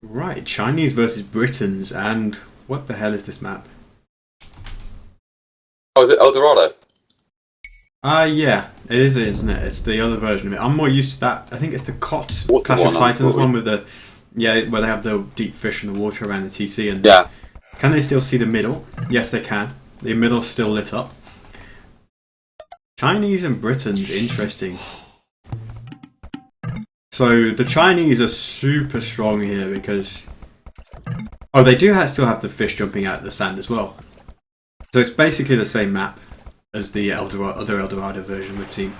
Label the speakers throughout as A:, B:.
A: Right, Chinese versus Britons, and what the hell is this map?
B: Oh, is it El Dorado?
A: Yeah, it is, isn't it? It's the other version of it. I'm more used to that. I think it's the COT
B: Water
A: Clash of
B: one,
A: Titans
B: probably.
A: one with the where they have the deep fish in the water around the TC. And
B: Yeah.
A: can they still see the middle? Yes, they can. The middle's still lit up. Chinese and Britons, interesting. So the Chinese are super strong here because they do still have the fish jumping out of the sand as well. So it's basically the same map as the other El Dorado version we've seen.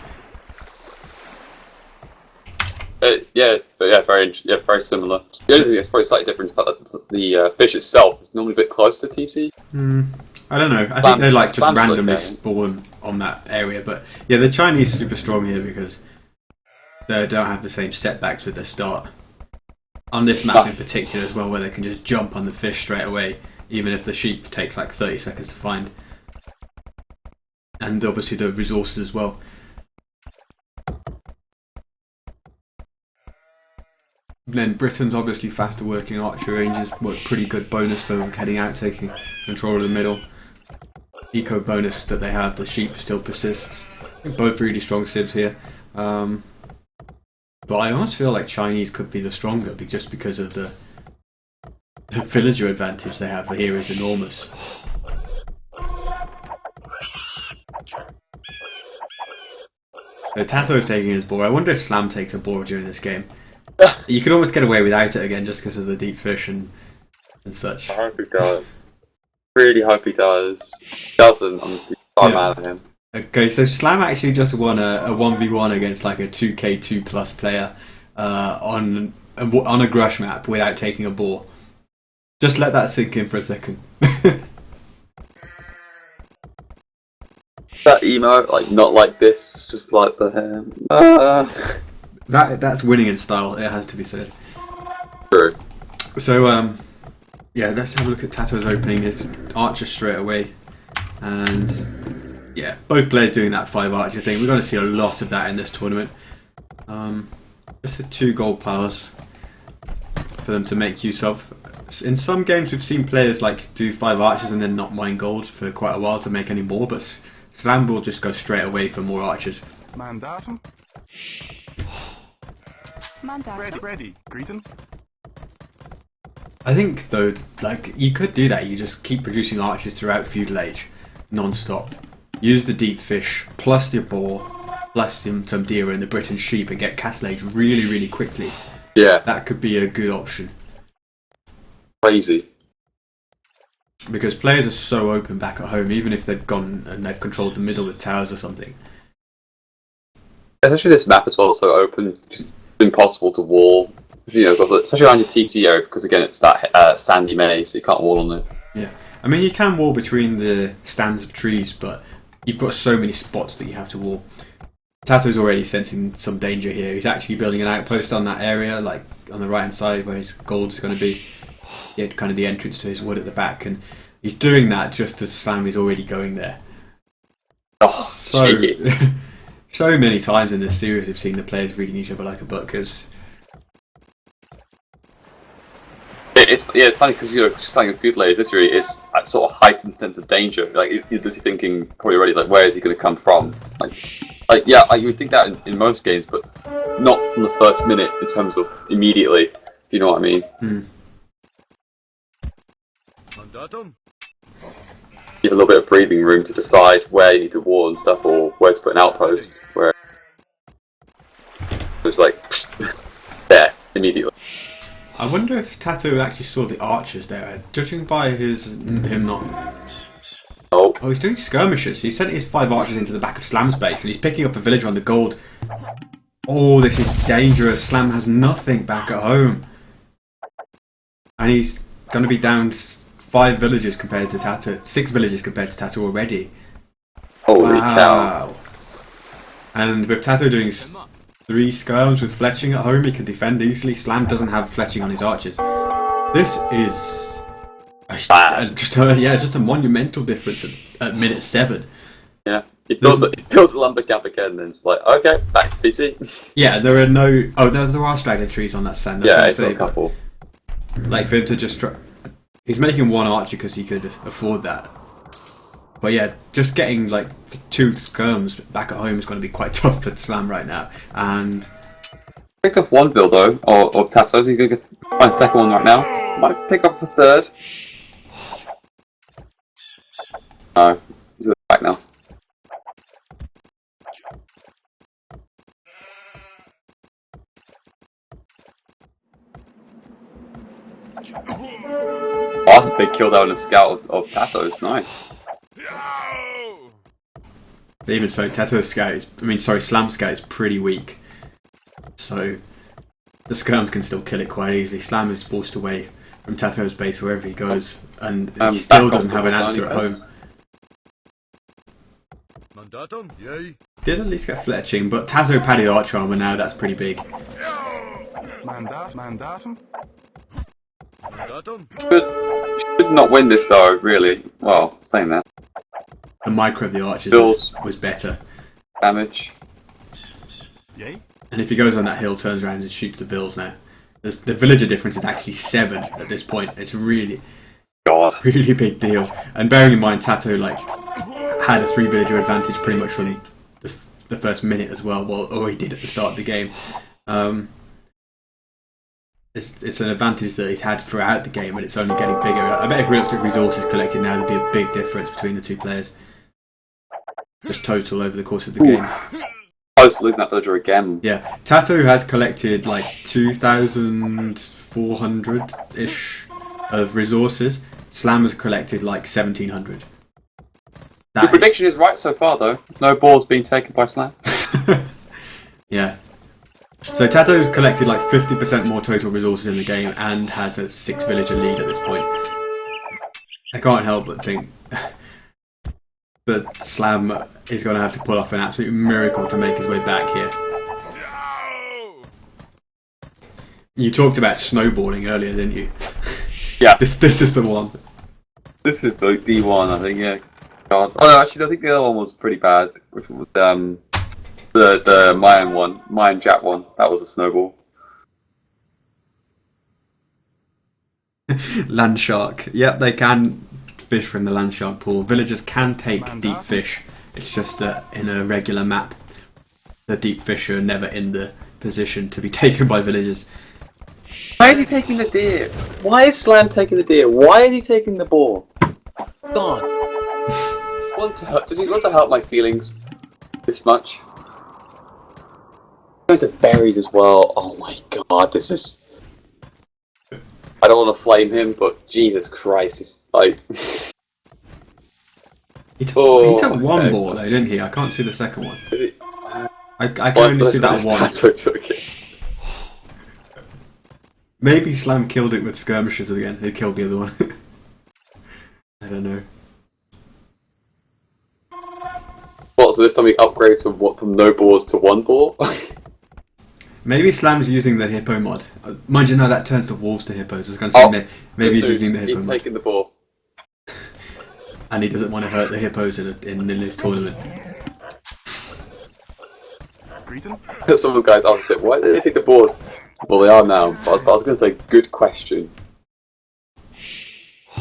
B: Very similar. The only thing that's probably slightly different is that the fish itself is normally a bit close to TC.
A: I don't know. I think they like just
B: Slams
A: randomly
B: okay.
A: spawn on that area. But yeah, the Chinese are super strong here because they don't have the same setbacks with their start. On this map in particular as well, where they can just jump on the fish straight away, even if the sheep takes like 30 seconds to find. And obviously the resources as well. Then Britain's obviously faster working archer ranges, work pretty good bonus for heading out, taking control of the middle. Eco bonus that they have, the sheep still persists. I think both really strong civs here. But I almost feel like Chinese could be the stronger just because of the villager advantage they have here is enormous. So TaToH's taking his boar. I wonder if Slam takes a boar during this game. You could almost get away without it again just because of the deep fish and such.
B: I hope he does. Really hope he does. Doesn't, I'm mad at him.
A: Okay, so Slam actually just won a 1v1 against like a 2k2 plus player on a Grush map without taking a boar. Just let that sink in for a second.
B: That emo, like not like this, just like the
A: That's winning in style, it has to be said.
B: True.
A: So, let's have a look at TaToH's opening his archer straight away. And yeah, both players doing that 5 archer thing. We're going to see a lot of that in this tournament. Just the 2 gold powers for them to make use of. In some games we've seen players like do 5 archers and then not mine gold for quite a while to make any more, but Slam will just go straight away for more archers.
C: Mandatum? Ready. Greeting?
A: I think though, like you could do that. You just keep producing archers throughout feudal age, non-stop. Use the deep fish plus the boar plus some deer and the Briton sheep and get castle age really, really quickly.
B: Yeah.
A: That could be a good option
B: Crazy.
A: because players are so open back at home, even if they've gone and they've controlled the middle with towers or something.
B: Especially this map as well, so open, just impossible to wall. Especially around your TC area, because again it's that sandy maze, so you can't wall on it.
A: Yeah, I mean you can wall between the stands of trees, but you've got so many spots that you have to wall. TaToH's already sensing some danger here. He's actually building an outpost on that area, like on the right hand side where his gold is going to be. Yeah, kind of the entrance to his wood at the back, and he's doing that just as Sam is already going there.
B: Oh,
A: So,
B: cheeky.
A: so many times in this series we've seen the players reading each other like a book. Because
B: It's funny because just like a feudal age literally is that sort of heightened sense of danger. Like you're literally thinking probably already, like where is he going to come from? You would think that in most games, but not from the first minute in terms of immediately. If you know what I mean.
C: Mandatum?
B: You have a little bit of breathing room to decide where you need to wall and stuff, or where to put an outpost. Where it's like there immediately.
A: I wonder if TaToH actually saw the archers there. Judging by him not.
B: Oh,
A: He's doing skirmishes. He sent his 5 archers into the back of Slam's base, and he's picking up a villager on the gold. Oh, this is dangerous. Slam has nothing back at home, and he's going to be down 5 villagers compared to TaToH. 6 villagers compared to TaToH already.
B: holy cow!
A: And with TaToH doing 3 skirms with fletching at home, he can defend easily. Slam doesn't have fletching on his archers. This is just a monumental difference at minute 7.
B: Yeah, he builds a lumber gap again, and it's like okay, back to TC.
A: Yeah, there are no. Oh, there are straggling trees on that sand.
B: Yeah, it's got a couple.
A: Like for him to just try, he's making one archer because he could afford that. But yeah, just getting like 2 skirms back at home is going to be quite tough for Slam right now. And
B: Picked up 1 bill though, of TaToH. He's going to find a second one right now. Might pick up a 3rd. No, he's back now. Oh, that's a big kill down in the scout of TaToH. Nice.
A: But even so, TaToH's scout is, Slam's scout is pretty weak. So the skirms can still kill it quite easily. Slam is forced away from TaToH's base wherever he goes, and he still doesn't have an answer at home. Did at least get fletching, but TaToH padded archer armor now, that's pretty big.
B: Should not win this though, really. Well, saying that.
A: The micro of the archers was better.
B: Damage.
A: And if he goes on that hill, turns around and shoots the vills now. The villager difference is actually 7 at this point. It's really big deal. And bearing in mind, TaToH had a 3 villager advantage pretty much from the first minute as well. Or he did at the start of the game. It's an advantage that he's had throughout the game, and it's only getting bigger. I bet if we looked at resources collected now, there'd be a big difference between the 2 players. Just total over the course of the game.
B: Close to losing that villager again.
A: Yeah, TaToH has collected like 2,400-ish of resources. Slam has collected like 1,700.
B: The prediction is right so far, though. No balls being taken by Slam.
A: Yeah. So TaToH's collected like 50% more total resources in the game and has a 6 villager lead at this point. I can't help but think that Slam is going to have to pull off an absolute miracle to make his way back here. You talked about snowballing earlier, didn't you?
B: Yeah.
A: This is the one.
B: This is the one, I think, yeah. God. Oh no, actually I think the other one was pretty bad, which was the Mayan one, Mayan Jap one. That was a snowball.
A: Land shark. Yep, they can fish from the land shark pool. Villagers can take deep fish. It's just that in a regular map, the deep fish are never in the position to be taken by villagers.
B: Why is he taking the deer? Why is Slam taking the deer? Why is he taking the boar? God. Does he want to hurt my feelings this much? Going to berries as well. Oh my god, this is. I don't want to flame him, but Jesus Christ, it's like.
A: He took one ball though, didn't he? I can't see the second one. I can only see that one.
B: TaToH took it.
A: Maybe Slam killed it with skirmishes again. He killed the other one. I don't know.
B: What? So this time he upgrades from no balls to 1 ball?
A: Maybe Slam's using the Hippo mod. Mind you, no, that turns the wolves to hippos. I was going to say maybe he's using the Hippo mod.
B: He's taking the ball.
A: And he doesn't want to hurt the hippos in this tournament.
B: Some of the guys asked it, why did they take the balls? Well, they are now, but I was going to say, good question.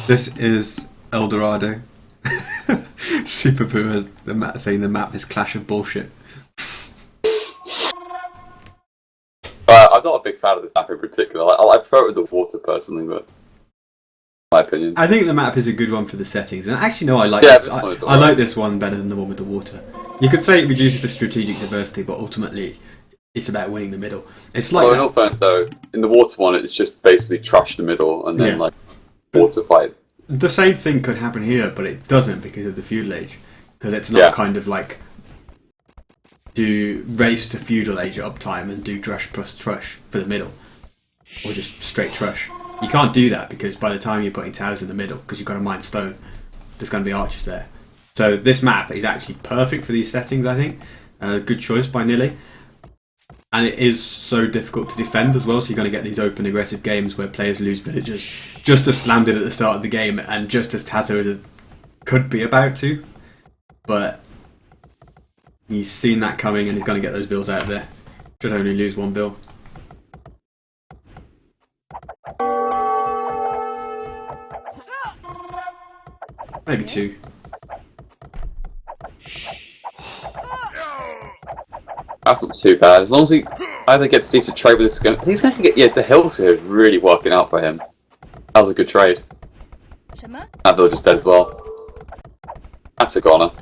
A: This is El Dorado. Super Puma saying the map is Clash of Bullshit.
B: I'm not a big fan of this map in particular. I prefer it with the water personally, but my opinion.
A: I think the map is a good one for the settings, and actually, no, I like this. I like this one better than the one with the water. You could say it reduces the strategic diversity, but ultimately, it's about winning the middle. It's like.
B: In all fairness, though, in the water one, it's just basically trash the middle and then water fight.
A: The same thing could happen here, but it doesn't because of the feudal age. Because it's not kind of like do race to feudal age uptime and do drush plus trush for the middle, or just straight trush. You can't do that because by the time you're putting towers in the middle, because you've got to mine stone, there's going to be archers there. So this map is actually perfect for these settings, I think. Good choice by Nilly. And it is so difficult to defend as well, so you're going to get these open aggressive games where players lose villagers, just as Slam did at the start of the game, and just as TaToH could be about to. But he's seen that coming and he's going to get those bills out of there. Should only lose 1 bill. Maybe 2.
B: That's not too bad. As long as he either gets decent trade with this gun. He's going to get. Yeah, the hills here really working out for him. That was a good trade. That villager's dead as well. That's a goner.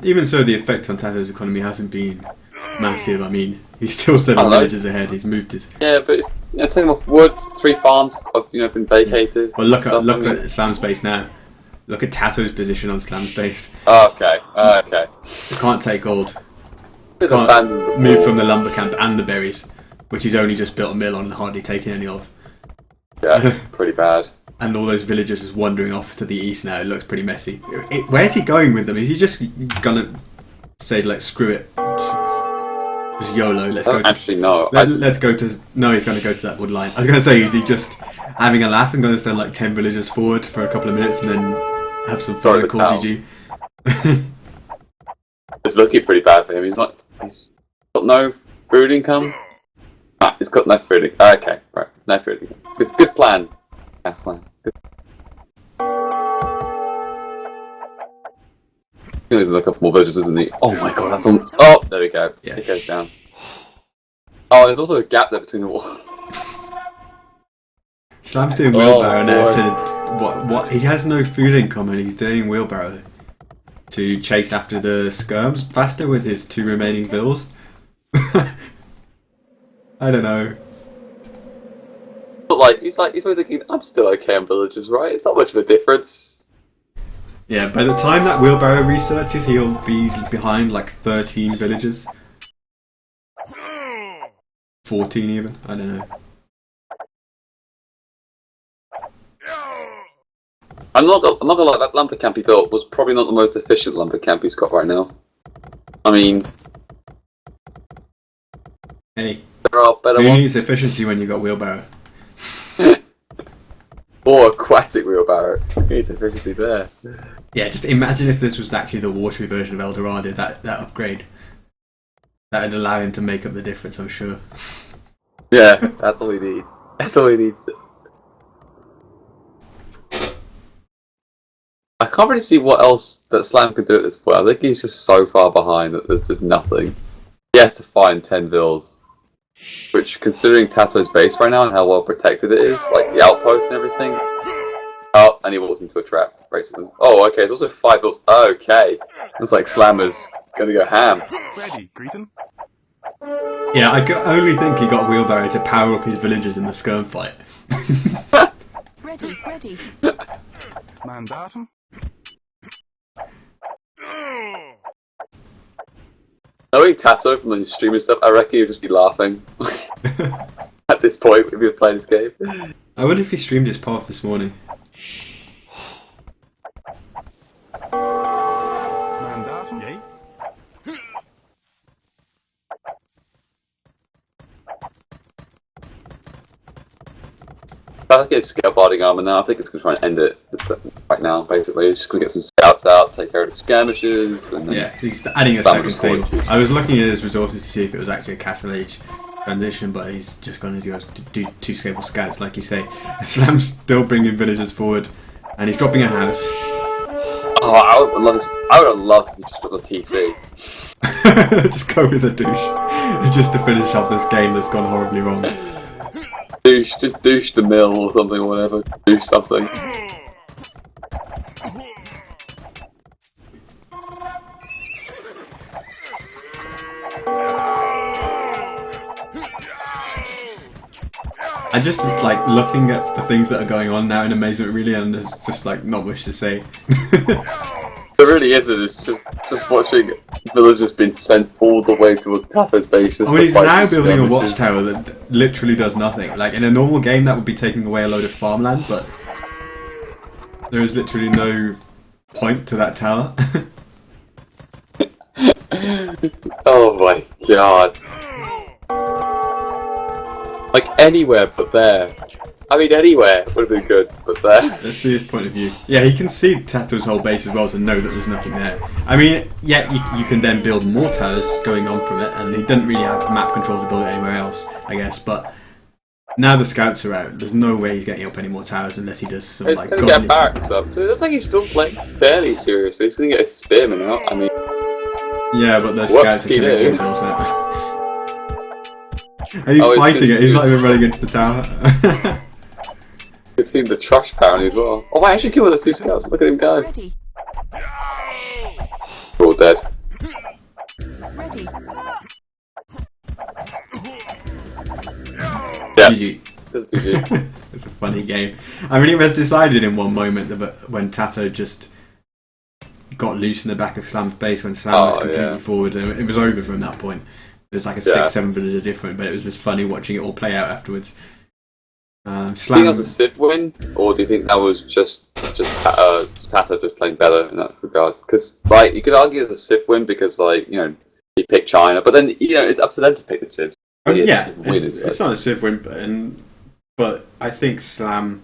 A: Even so, the effect on TaToH's economy hasn't been massive. I mean, he's still 7 villages ahead. He's moved his.
B: Yeah, but it's, taking off wood. 3 farms have been vacated.
A: Well, look at Slam's base now. Look at TaToH's position on Slam's base.
B: Oh, okay. Okay.
A: He can't take gold. Can't move from the lumber camp and the berries, which he's only just built a mill on and hardly taken any of.
B: Yeah, pretty bad.
A: And all those villagers just wandering off to the east now. It looks pretty messy. Where's he going with them? Is he just gonna say, like, screw it? Just YOLO, let's go to...
B: Actually, no.
A: Let's go to... No, he's gonna go to that wood line. I was gonna say, is he just having a laugh and gonna send, like, 10 villagers forward for a couple of minutes and then have some fun and call GG?
B: It's looking pretty bad for him. He's got no food income. He's got no food income. Okay, right. No food income. Good plan. Aslan. There's a couple more villages, isn't he? Oh my god, that's on. Oh, there we go. Yeah. It goes down. Oh, there's also a gap there between the walls.
A: Slam's doing wheelbarrow now to what? He has no food income and he's doing wheelbarrow to chase after the skirms faster with his 2 remaining vills. I don't know.
B: But he's probably thinking, I'm still okay on villages, right? It's not much of a difference.
A: Yeah, by the time that wheelbarrow researches, he'll be behind like 13 villages. 14 even, I don't know.
B: I'm not gonna lie, that lumber camp he built was probably not the most efficient lumber camp he's got right now. I mean...
A: Hey,
B: there are better
A: who
B: ones.
A: needs efficiency when you got wheelbarrow?
B: Or aquatic wheelbarrow. Needs efficiency there.
A: Yeah, just imagine if this was actually the watery version of El Dorado, that upgrade. That would allow him to make up the difference, I'm sure.
B: Yeah, that's all he needs. That's all he needs. I can't really see what else that Slam could do at this point. I think he's just so far behind that there's just nothing. He has to find 10 vills. Which, considering TaToH's base right now and how well protected it is, like the outpost and everything. Oh, and he walks into a trap, basically. Oh, okay, there's also 5 vills. Okay. Looks like Slammer's gonna go ham.
C: Ready, Greeton?
A: Yeah, I only think he got wheelbarrow to power up his villagers in the skirm fight.
D: Ready.
C: Mandatum?
B: Knowing TaToH from the stream and stuff, I reckon he'd just be laughing. At this point, if he was playing this game.
A: I wonder if he streamed his path this morning.
C: Mandatum? Yay?
B: I think it's scalebarding armor now. I think it's going to try and end it right now, basically. It's just going to get some scouts out, take care of the skirmishes, and then...
A: Yeah, he's adding a second stable. I was looking at his resources to see if it was actually a Castle Age transition, but he's just going to do 2 stable scouts, like you say. And Slam's still bringing villagers forward, and he's dropping a house.
B: Oh, I would have loved if he just dropped the TC.
A: Just go with a douche. Just to finish off this game that's gone horribly wrong.
B: Just douche the mill or something or whatever. Douche something.
A: I just like looking at the things that are going on now in amazement, really, and there's just like not much to say.
B: There really isn't. It's just watching villagers being sent all the way towards TaToH's base.
A: I mean, he's now building a watchtower that literally does nothing. Like in a normal game, that would be taking away a load of farmland, but there is literally no point to that tower.
B: Oh my god. Like anywhere but there. I mean, anywhere would have been good, but there.
A: Let's see his point of view. Yeah, he can see TaToH's whole base as well to know that there's nothing there. I mean, yeah, you can then build more towers going on from it, and he doesn't really have map control to build it anywhere else, I guess, but Now the scouts are out. There's no way he's getting up any more towers unless he does some
B: He's
A: like.
B: going to get barracks up, so it looks like he's still playing fairly seriously. He's going to get a spearman out. I mean,
A: Yeah, but those
B: what
A: scouts are
B: can he
A: killing
B: do?
A: all the bills now. And he's fighting it. He's not even running into the tower.
B: Good team, the trash apparently as well. Oh, I actually killed those 2 scouts. Look at him go.
D: Ready.
B: We're all dead.
D: Ready.
B: Yeah.
A: GG.
B: That's GG.
A: It's a funny game. I mean, it was decided in one moment when TaToH just got loose in the back of Slam's base when Slam was completely forward, and it was over from that point. It was like a 6-7 villager different, but it was just funny watching it all play out afterwards.
B: Do you think
A: Slam.
B: that was a Civ win, or do you think that was just TaToH just playing better in that regard? Because like you could argue it's a Civ win because like you know he picked China, but then you know it's up to them to pick the Civs.
A: Yeah,
B: Win,
A: it's not a Civ win, but I think Slam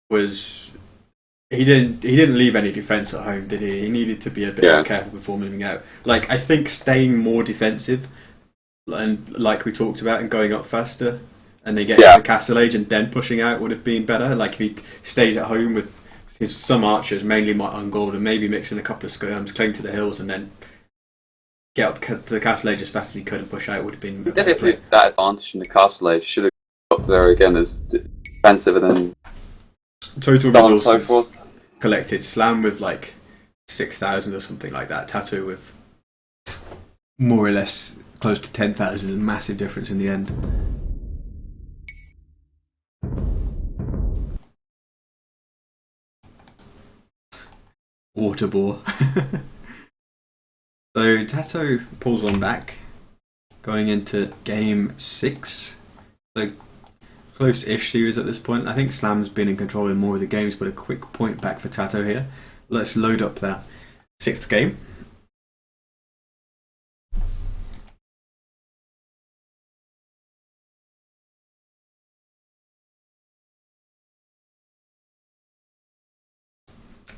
A: was. He didn't leave any defense at home, did he? He needed to be a bit more careful before moving out. Like I think staying more defensive, and like we talked about, and going up faster, and they get to the Castle Age and then pushing out would have been better. Like if he stayed at home with some archers, mainly on gold, and maybe mixing a couple of skirms, cling to the hills, and then get up to the Castle Age as fast as he could and push out would have been.
B: Definitely that advantage in the Castle Age. Should have got there again as defensive and then
A: total
B: so on and
A: resources
B: so forth.
A: Collected. Slam with like 6,000 or something like that. TaToH with more or less close to 10,000. A massive difference in the end. Water bore. So TaToH pulls one back, going into game 6. So close-ish series at this point. I think Slam's been in control in more of the games, but a quick point back for TaToH here. Let's load up that 6th game.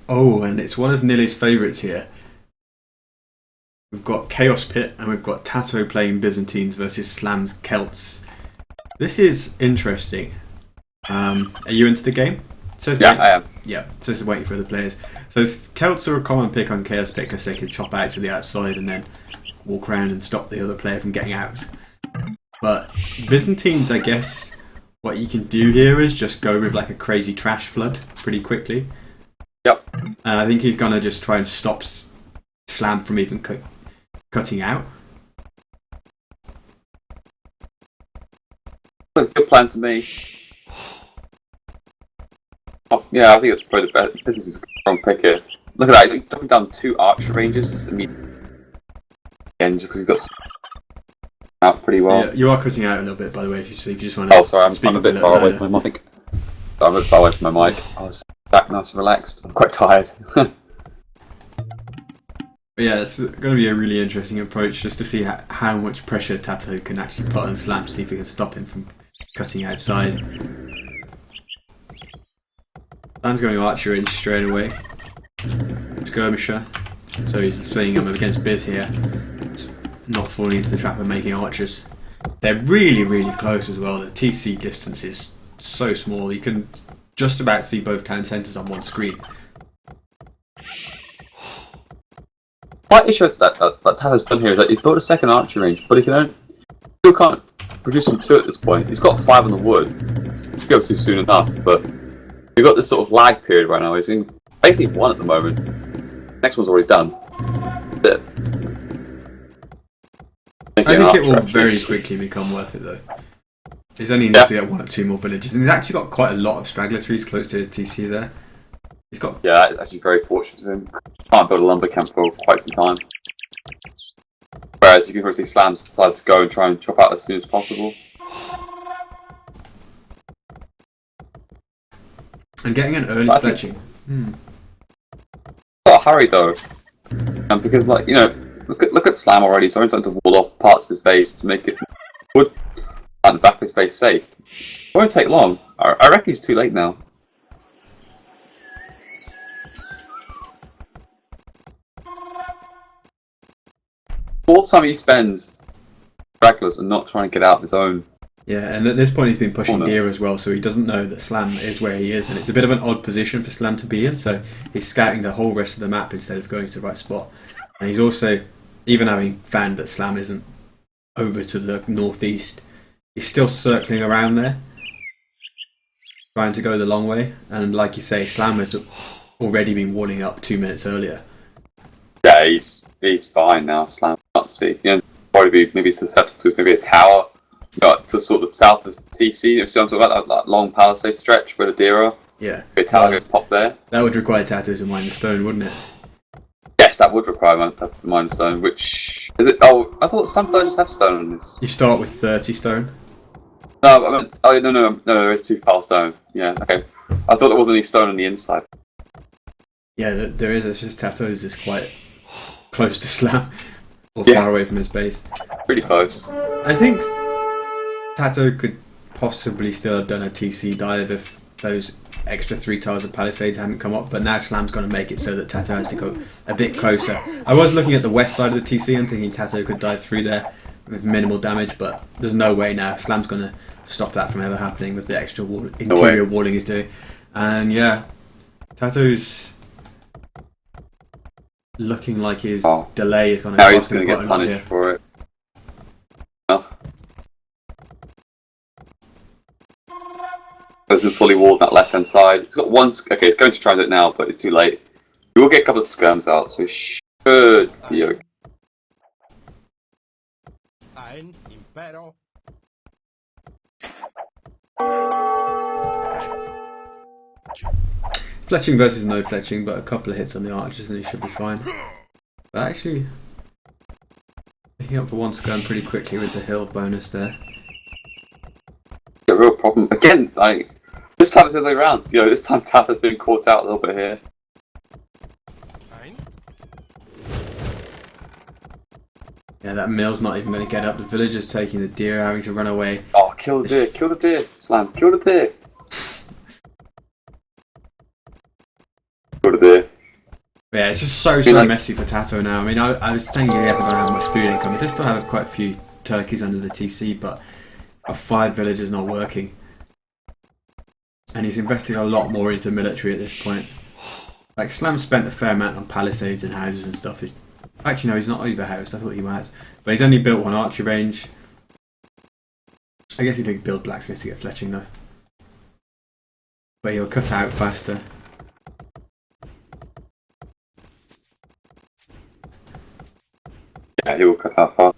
A: Oh, and it's one of Nilly's favourites here. We've got Chaos Pit and we've got TaToH playing Byzantines versus Slam's Celts. This is interesting. Are you into the game?
B: I am.
A: Yeah, so it's waiting for the players. So Celts are a common pick on Chaos Pit because they can chop out to the outside and then walk around and stop the other player from getting out. But Byzantines, I guess, what you can do here is just go with like a crazy trash flood pretty quickly.
B: Yep.
A: And I think he's gonna just try and stop Slam from even cutting out.
B: Good plan to me. Oh, yeah, I think it's probably the best. This is a strong pick here. Look at that, he's dropping down 2 archer ranges just immediately. Again, just because he's got out pretty well.
A: Yeah, you are cutting out a little bit, by the way, if you just want to.
B: Oh, sorry, I'm a bit far away
A: louder.
B: from my mic. I'm a bit far away from my mic. I was back nice and relaxed. I'm quite tired.
A: But yeah, it's going to be a really interesting approach just to see how much pressure TaToH can actually put on Slam to see if he can stop him from cutting outside. Slam's going archer in straight away. Skirmisher. So he's seeing him against Biz here. It's not falling into the trap of making archers. They're really, really close as well. The TC distance is so small. You can just about see both town centres on one screen.
B: Quite issue that TaToH's done here is that he's built a second archer range, but he still can't produce from 2 at this point. He's got 5 on the wood. So he'll go too soon enough, but we've got this sort of lag period right now. He's in basically 1 at the moment. Next one's already done. That's it.
A: I think it will very quickly become worth it though. He's only needs to get 1 or 2 more villages, and he's actually got quite a lot of straggler trees close to his TC there. He's got
B: it's actually very fortunate of him. Can't build a lumber camp for quite some time. Whereas you can probably see Slams decide to go and try and chop out as soon as possible.
A: and getting an early fletching.
B: A lot of hurry though, because like look at Slam already. So he's starting to wall off parts of his base to make it wood at the back of his base safe. It won't take long. I reckon he's too late now. All the time he spends, stragglers are not trying to get out of his own
A: Yeah, and at this point he's been pushing
B: Corner.
A: deer as well, so he doesn't know that Slam is where he is, and it's a bit of an odd position for Slam to be in, so he's scouting the whole rest of the map instead of going to the right spot. And he's also, even having found that Slam isn't over to the northeast, he's still circling around there, trying to go the long way, and like you say, Slam has already been warning up 2 minutes earlier.
B: Yeah, he's fine now. Slam. Let's see. You know, probably be maybe susceptible to maybe a tower. To sort of south of TC, if I'm talking about that long palisade stretch where the deer are.
A: Yeah.
B: A tower goes pop there.
A: That would require TaToH to mine the stone, wouldn't it?
B: Yes, that would require TaToH to mine stone, which... Is it? Oh, I thought some villages have stone on this.
A: You start with 30 stone.
B: No, I mean, oh, no, there is 2 piles stone. Yeah, okay. I thought there wasn't any stone on the inside.
A: Yeah, there is. It's just TaToH is quite close to Slam, or
B: Yeah.
A: far away from his base.
B: Pretty close.
A: I think TaToH could possibly still have done a TC dive if those extra 3 tiles of palisades hadn't come up, but now Slam's going to make it so that TaToH has to go a bit closer. I was looking at the west side of the TC and thinking TaToH could dive through there with minimal damage, but there's no way now. Slam's going to stop that from ever happening with the extra interior walling he's doing. And yeah, TaToH's looking like his delay is going to
B: Now he's going to get punished for it. Wasn't fully walled that left hand side. It's got one. Okay, it's going to try and do it now, but it's too late. You will get a couple of skirms out, so it should be okay.
C: Ein Impero.
A: Fletching versus no fletching, but a couple of hits on the archers and he should be fine. But actually, picking up for one skirm pretty quickly with the hill bonus there.
B: The real problem again, like this time it's the other way around. You know, this time TaToH has been caught out a little bit here.
C: Ein.
A: Yeah, that mill's not even going to get up. The villager's taking the deer, having to run away.
B: Oh, kill the deer, Slam, kill the deer. Kill the deer.
A: But yeah, it's just so messy for TaToH now. I mean, I was thinking he hasn't going to have much food income. He does still have quite a few turkeys under the TC, but 5 villagers not working. And he's invested a lot more into military at this point. Like, Slam spent a fair amount on palisades and houses and stuff. Actually, no, he's not overhoused. I thought he was. But he's only built 1 archery range. I guess he did build blacksmiths to get fletching, though. But he'll cut out faster.
B: Yeah, he will cut out fast.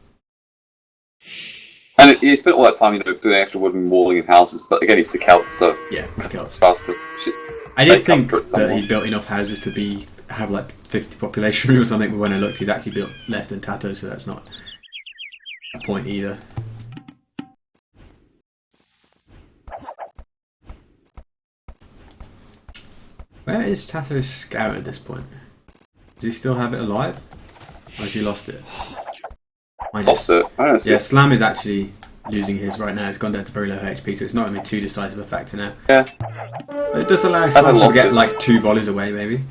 B: And he spent all that time, you know, doing extra wooden walling in houses, but again, he's the Celt, so
A: Yeah, he's Celts.
B: faster.
A: I did think
B: comfort
A: that
B: someone.
A: he built enough houses to have like 50 population or something, but when I looked, he's actually built less than TaToH, so that's not a point either. Where is TaToH's scout at this point? Does he still have it alive? Or has he lost it?
B: Lost it. I don't see
A: Yeah,
B: it.
A: Slam is actually losing his right now. It's gone down to very low HP, so it's not going to be too decisive a factor now.
B: Yeah.
A: But it does allow Slam to
B: lost
A: get
B: it.
A: like 2 volleys away, maybe.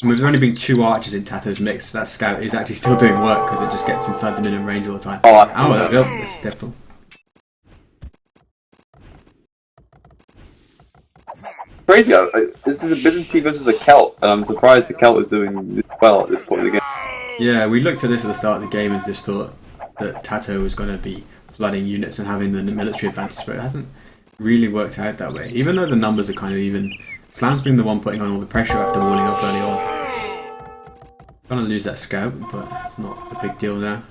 A: And with there only been 2 archers in TaToH's mix, that scout is actually still doing work because it just gets inside the minimum range all the time.
B: Oh,
A: that built this devil.
B: Crazy. This is a Byzantine versus a Celt, and I'm surprised the Celt is doing well at this point in the game.
A: Yeah, we looked at this at the start of the game and just thought that TaToH was going to be flooding units and having the military advantage, but it hasn't really worked out that way. Even though the numbers are kind of even, Slam's been the one putting on all the pressure after walling up early on. Gonna lose that scout, but it's not a big deal now.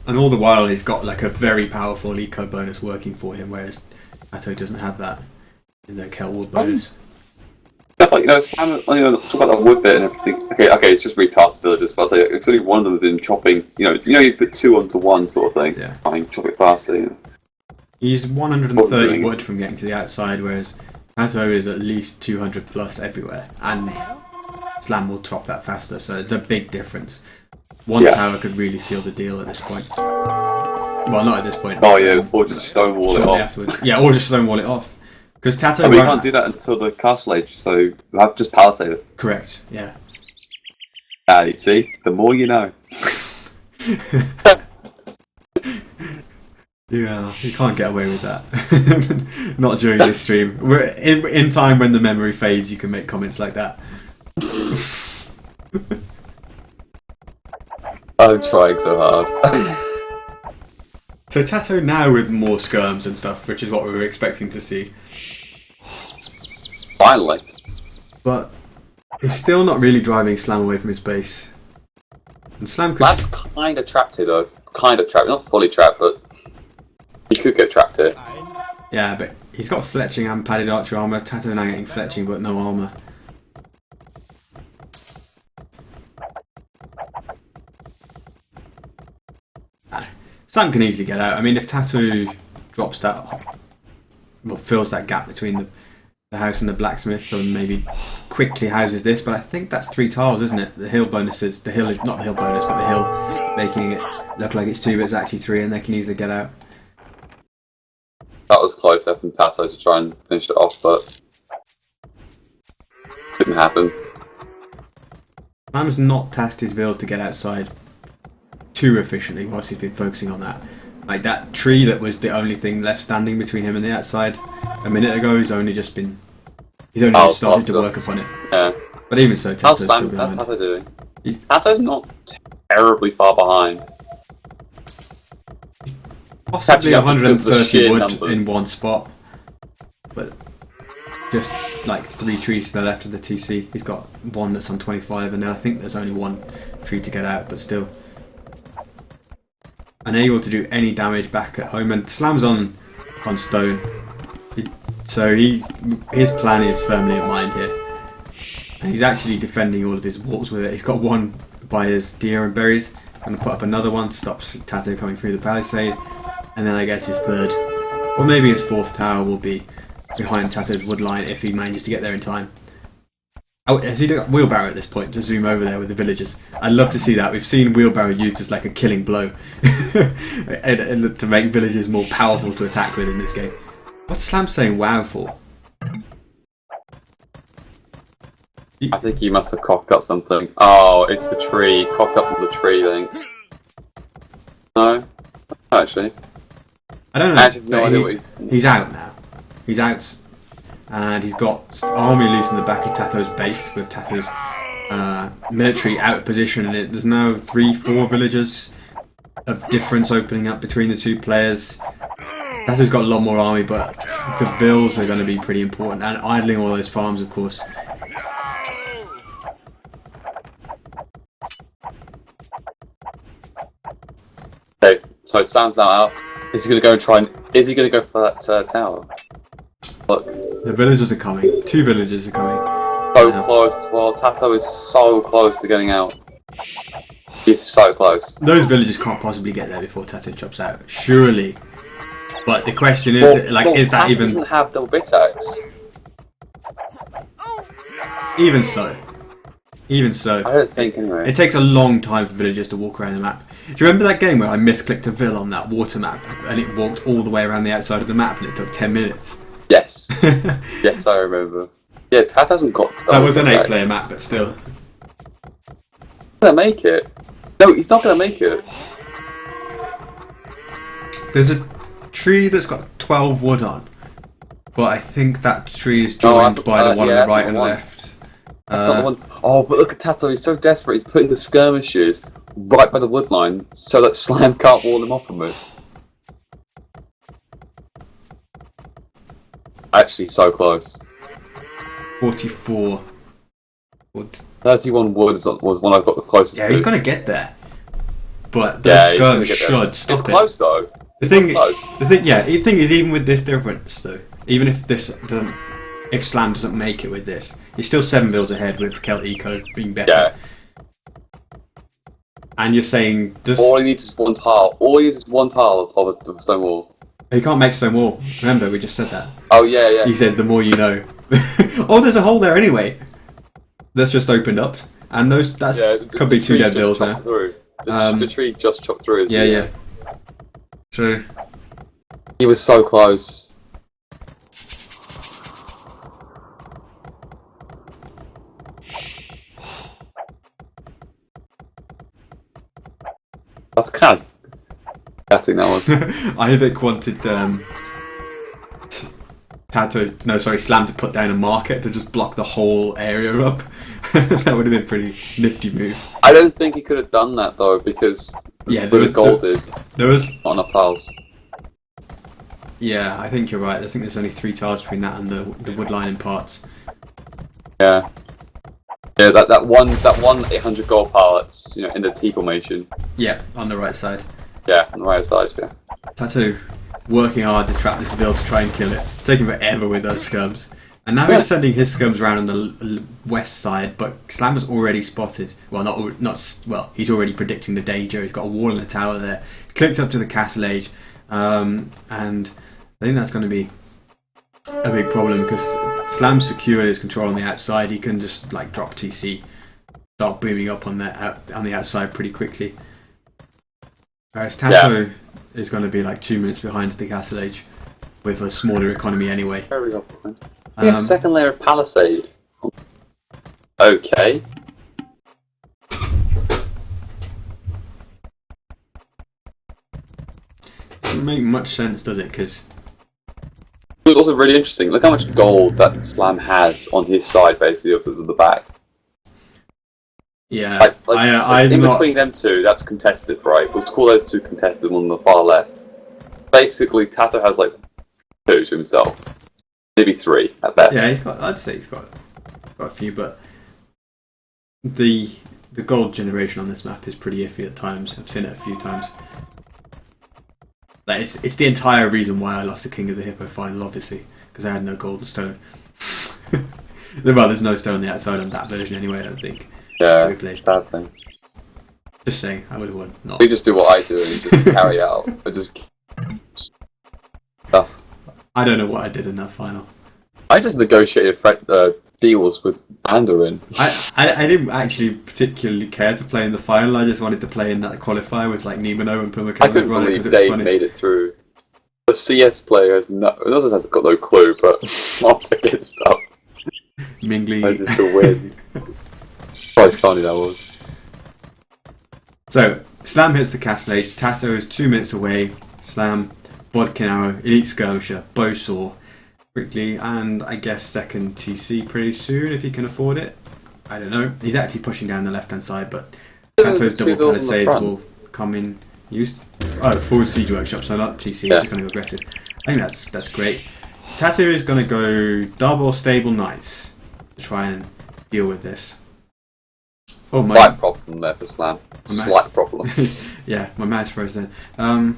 A: And all the while he's got like a very powerful eco bonus working for him, whereas TaToH doesn't have that in their Kelwood bonus.
B: Definitely, you know, Slam, you know, talk about that wood bit and everything. Okay, it's just retasked villages, but I say it's only one of them has been chopping. You put 2 onto 1 sort of thing.
A: Yeah.
B: Try and chop it faster. You know.
A: He's 130 wood from getting to the outside, whereas TaToH is at least 200 plus everywhere, and Slam will top that faster, so it's a big difference. One tower could really seal the deal at this point. Well, not at this point.
B: Oh yeah, or just stonewall it
A: shortly
B: off.
A: afterwards. Yeah, or just stonewall it off. Because TaToH
B: And we
A: won't...
B: can't do that until the castle age, so we'll have to just palisade it.
A: Correct, yeah.
B: You see, the more you know.
A: Yeah, you can't get away with that. Not during this stream. We're in time when the memory fades. You can make comments like that.
B: I'm trying so hard.
A: So TaToH now with more skirms and stuff, which is what we were expecting to see.
B: Finally.
A: But he's still not really driving Slam away from his base. And Slam could...
B: Slam's kind of trapped here though. Kind of trapped, not fully trapped, but he could get trapped here.
A: Yeah, but he's got fletching and padded archer armor. TaToH now getting fletching but no armor. Slam can easily get out. I mean, if TaToH drops that, well, fills that gap between the house and the blacksmith, or maybe quickly houses this, but I think that's 3 tiles, isn't it? The hill bonuses. The hill is not the hill bonus, but the hill making it look like it's 2, but it's actually 3, and they can easily get out.
B: That was close up from TaToH to try and finish it off, but didn't happen.
A: Slam's not tasked his vills to get outside too efficiently whilst he's been focusing on that. Like that tree that was the only thing left standing between him and the outside a minute ago, he's only just started to work upon it.
B: Yeah.
A: But even so, TaToH's still
B: How's
A: behind.
B: TaToH doing? TaToH's not terribly far behind.
A: Possibly
B: catching up because of the
A: 130
B: sheer
A: wood
B: numbers.
A: in one spot, but just like 3 trees to the left of the TC. He's got one that's on 25, and I think there's only 1 tree to get out, but still unable to do any damage back at home. And Slam's on stone, so his plan is firmly in mind here, and he's actually defending all of his walls with it. He's got 1 by his deer and berries. Going to put up another one to stop TaToH coming through the palisade. And then I guess his 3rd, or maybe his 4th tower will be behind TaToH's wood line if he manages to get there in time. Oh, has he got wheelbarrow at this point to zoom over there with the villagers? I'd love to see that. We've seen wheelbarrow used as like a killing blow and to make villagers more powerful to attack with in this game. What's Slam saying wow for?
B: I think he must have cocked up something. Oh, it's the tree. Cocked up with the tree, I think. No? Actually.
A: I don't know.
B: I have no idea what
A: he's out now. He's out, and he's got army loose in the back of TaToH's base with TaToH's military out of position. And there's now 3-4 villagers of difference opening up between the 2 players. TaToH's got a lot more army, but the vills are going to be pretty important, and idling all those farms, of course.
B: Okay, so Sam's now out. Is he going to go and try and... Is he going to go for that tower? Look.
A: The villagers are coming. 2 villagers are coming.
B: So close as well. TaToH is so close to getting out. He's so close.
A: Those villagers can't possibly get there before TaToH chops out. Surely. But the question is, is that
B: TaToH
A: even...
B: doesn't have double bit axe.
A: Even so. Even so.
B: I don't think, anyway.
A: It takes a long time for villagers to walk around the map. Do you remember that game where I misclicked a vill on that water map and it walked all the way around the outside of the map and it took 10 minutes?
B: Yes. Yes, I remember. Yeah, TaToH hasn't got...
A: That was an 8-player map, but still.
B: He's gonna make it. No, he's not gonna make it.
A: There's a tree that's got 12 wood on, but I think that tree is joined by the one on the right and left.
B: That's not the one. Oh, but look at TaToH, he's so desperate, he's putting the skirmishers right by the wood line so that Slam can't wall them off from it. Actually, so close.
A: 44 wood.
B: 31 wood was one I've got the closest to.
A: Yeah, he's going to get there. But those skirms should stop it.
B: It's close though.
A: The thing is, even with this difference though, even if if Slam doesn't make it with this, he's still 7 vills ahead with Celt Eco being better.
B: Yeah.
A: And you're saying
B: all he needs is 1 tile. All he needs is 1 tile of a stone wall.
A: He can't make stone wall. Remember, we just said that.
B: Oh yeah.
A: He said the more you know. Oh, there's a hole there anyway. That's just opened up, and could be 2 dead vills now.
B: The tree just chopped through.
A: Yeah. True.
B: He was so close. That's kind of... pathetic that was.
A: Ivik wanted Slam to put down a market to just block the whole area up. That would have been a pretty nifty move.
B: I don't think he could have done that though, because
A: Yeah,
B: where the gold is,
A: there was
B: not enough tiles.
A: Yeah, I think you're right. I think there's only 3 tiles between that and the wood lining parts.
B: Yeah. Yeah, that one 800 gold pile that's, you know, in the T formation.
A: Yeah, on the right side.
B: Yeah, on the right side, yeah.
A: TaToH working hard to trap this build to try and kill it. It's taking forever with those scums. And now he's sending his scums around on the west side, but Slam was already spotted. Well, well, he's already predicting the danger. He's got a wall and a tower there. Clicked up to the Castle Age, and I think that's going to be a big problem because Slam's secure his control on the outside. He can just like drop TC, start booming up on the outside pretty quickly. Whereas TaToH is going to be like 2 minutes behind the Castle Age with a smaller economy anyway.
B: Very well. Second layer of Palisade. Okay.
A: Doesn't make much sense, does it? Because
B: It was also really interesting. Look how much gold that Slam has on his side, basically, up to the back.
A: yeah,
B: In between them two, that's contested, right? We'll call those two contested on the far left. Basically, TaToH has like 2 to himself, maybe 3 at best.
A: Yeah, I'd say he's got a few, but the gold generation on this map is pretty iffy at times. I've seen it a few times. Like it's the entire reason why I lost the King of the Hippo final, obviously, because I had no golden stone. Well, there's no stone on the outside on that version anyway, I don't think.
B: Yeah, sad thing.
A: Just saying, I would have won. Not.
B: You just do what I do and just carry out. I just stuff.
A: I don't know what I did in that final.
B: I just negotiated deals with Mandarin.
A: I didn't actually particularly care to play in the final. I just wanted to play in that qualifier with like Nemino and Puma.
B: I couldn't believe Dave made it through. The CS player has got no clue, but not against stuff.
A: Mingly.
B: I just to win. Quite funny that was.
A: So Slam hits the Castle Age. TaToH is 2 minutes away. Slam, Bodkin Arrow, Elite Skirmisher, Bowsaw, quickly, and I guess second TC pretty soon if he can afford it. I don't know. He's actually pushing down the left hand side, but TaToH's double palisades will come in used. Oh, forward siege workshop, so not TC. He's just going to go aggressive. I think that's great. TaToH is going to go double stable knights to try and deal with this. Oh my!
B: Slight problem there for Slam. Slight problem.
A: Yeah, my mouse froze then. I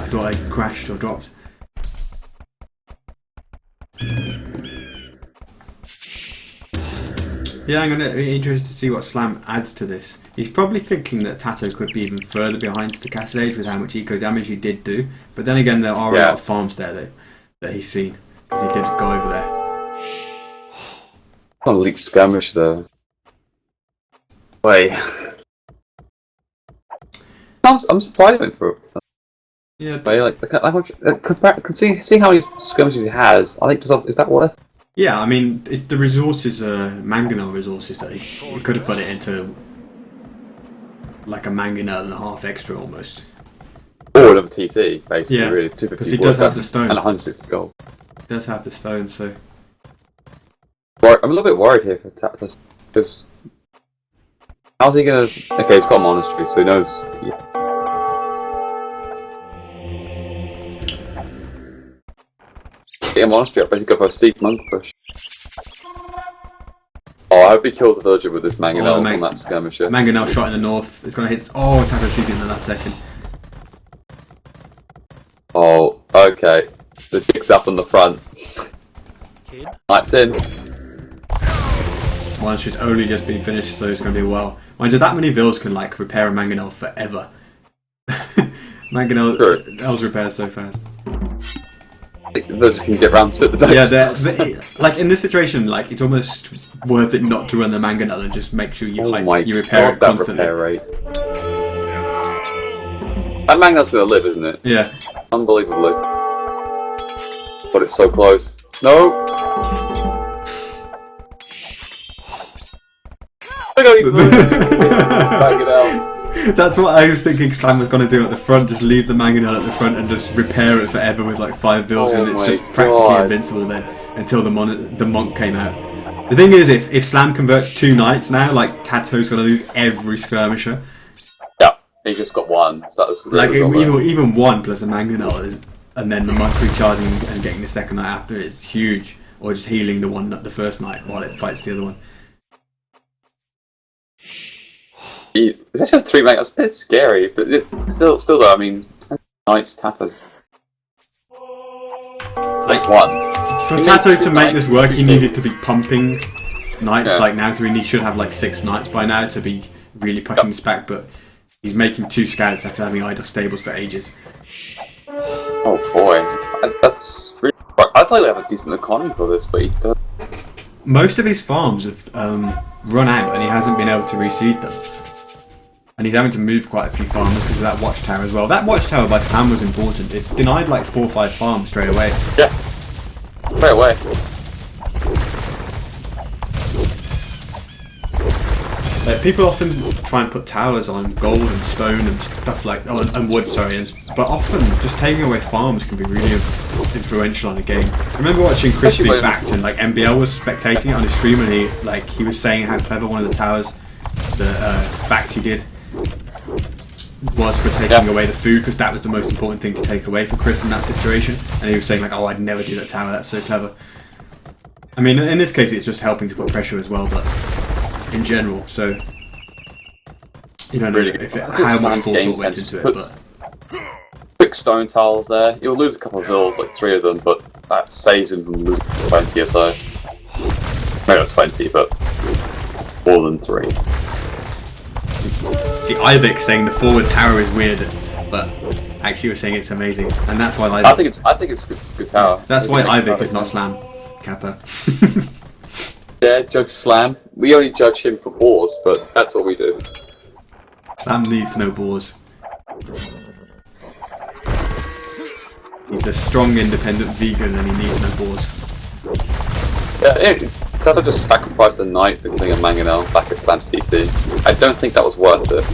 A: thought I crashed or dropped. Yeah, I'm going to be interested to see what Slam adds to this. He's probably thinking that TaToH could be even further behind to the Castle Age with how much eco damage he did do. But then again, there are a lot of farms there that he's seen because he did go over there.
B: Oh, Elite Skirmish though. Wait. I'm surprised with it.
A: Yeah.
B: But see how many skirmishes he has. I think is that worth?
A: Yeah, I mean the resources are Mangonel resources that he could have put it into like a Mangonel and a half extra almost.
B: Or another TC, basically.
A: Yeah,
B: really,
A: because he does have the stone
B: and 150 gold.
A: He does have the stone, so.
B: I'm a little bit worried here for TaToH because how's he gonna? Okay, he's got a monastery, so he knows. Get a monastery up, I should go for a Seek Monk push. Oh, I hope he kills the villager with this Mangonel on that skirmisher.
A: Mangonel shot in the north. It's going to hit. Oh, TaToH sees it in the last second.
B: Oh, okay. The dick's up on the front.
C: Kid.
B: Lights in.
A: Monastery's only just been finished, so it's going to be a while. Mind you, that many vills can like repair a Mangonel forever. Mangonels repair so fast.
B: They just can get round to it.
A: Yeah, like in this situation, like it's almost worth it not to run the Mangonel and just make sure you repair it constantly.
B: Repair rate. That Mangonel's gonna live, isn't it?
A: Yeah.
B: Unbelievably. But it's so close. No. Look how he back it out.
A: That's what I was thinking Slam was going to do at the front, just leave the mangonel at the front and just repair it forever with like 5 builds, and it's just practically invincible then until the monk came out. The thing is, if Slam converts 2 knights now, like TaToH's going to lose every skirmisher.
B: Yeah, he just got 1, so that was really
A: like even 1 plus a mangonel is, and then the monk recharging and getting the second knight after is huge, or just healing the first knight while it fights the other one.
B: It's actually 3 mag. That's a bit scary, but still though. I mean, knights TaToH. Like 1.
A: For TaToH to make this work, he needed to be pumping knights like now, so he should have like 6 knights by now to be really pushing this back. But he's making 2 scouts after having idle stables for ages.
B: Oh boy, that's really. I thought he'd have a decent economy for this, but he doesn't.
A: Most of his farms have run out, and he hasn't been able to reseed them. And he's having to move quite a few farmers because of that watchtower as well. That watchtower by Slam was important. It denied like 4 or 5 farms straight away.
B: Yeah. Straight away.
A: Like, people often try and put towers on gold and stone and stuff like and wood, sorry, but often just taking away farms can be really influential on a game. I remember watching Chris beat Backton, like MBL was spectating it on his stream, and he was saying how clever one of the towers that Backty did was for taking away the food, because that was the most important thing to take away for Chris in that situation. And he was saying like, oh, I'd never do that tower, that's so clever. I mean, in this case it's just helping to put pressure as well, but in general, so you don't know
B: really,
A: how much thought went into it, but
B: quick stone tiles there. He'll lose a couple of villas, like 3 of them, but that saves him from losing 20 or so. Maybe not 20, but more than 3.
A: See, Ivik saying the forward tower is weird, but actually we're saying it's amazing, and that's why
B: I think it's a good tower.
A: That's why Ivik is not Slam Kappa.
B: Yeah, judge Slam. We only judge him for boars, but that's all we do.
A: Slam needs no boars. He's a strong, independent vegan, and he needs no boars.
B: Yeah, TaToH just sacrificed a knight for killing a mangonel back at Slam's TC. I don't think that was worth it.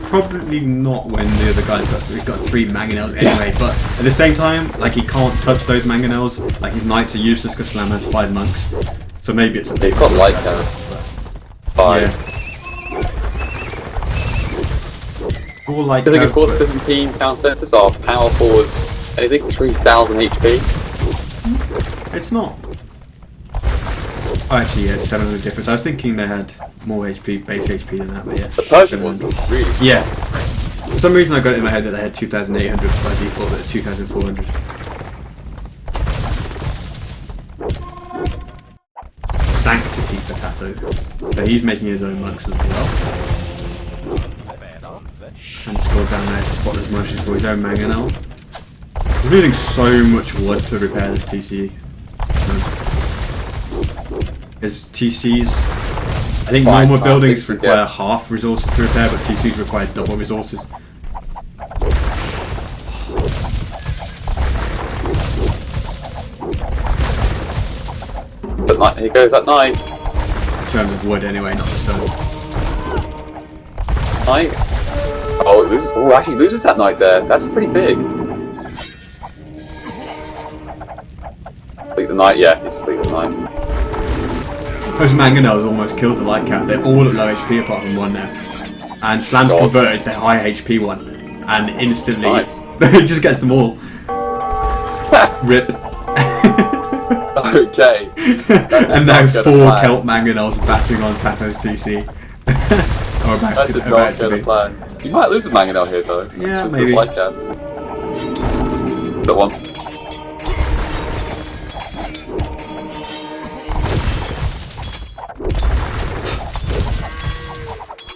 A: Probably not when the other guy's got 3 mangonels anyway, but at the same time, like, he can't touch those mangonels. Like, his knights are useless because Slam has 5 monks. So maybe it's a big...
B: He's got light cannon. 5.
A: Yeah. All like
B: I think, of course, Byzantine town centres are powerful as anything, 3,000 HP.
A: It's not. Oh, actually, yeah, 700 difference. I was thinking they had more HP, base HP than that, but yeah.
B: The Persian ones are really strong.
A: Yeah. For some reason I got it in my head that they had 2,800 by default, but it's 2,400. Sanctity for TaToH. But he's making his own monks as well. And scored down there to spot those motions for his own mangonel. We're losing so much wood to repair this TC. His TCs, I think normal buildings require half resources to repair, but TCs require double resources.
B: But night, here goes that knight.
A: In terms of wood anyway, not the stone.
B: Knight. Oh, it loses. Oh, actually loses that knight there. That's pretty big. Fleet the knight, yeah, he's fleet the knight.
A: Those mangonels almost killed the light cap. They're all at low HP apart from one now. And Slam's converted the high HP one. And instantly, he just gets them all. Rip.
B: Okay.
A: And now 4 Kelp mangonels battering on TaToH's TC. Or about to be.
B: Plan. You might lose the mangonel here though.
A: Yeah, maybe.
B: Light cap. That one.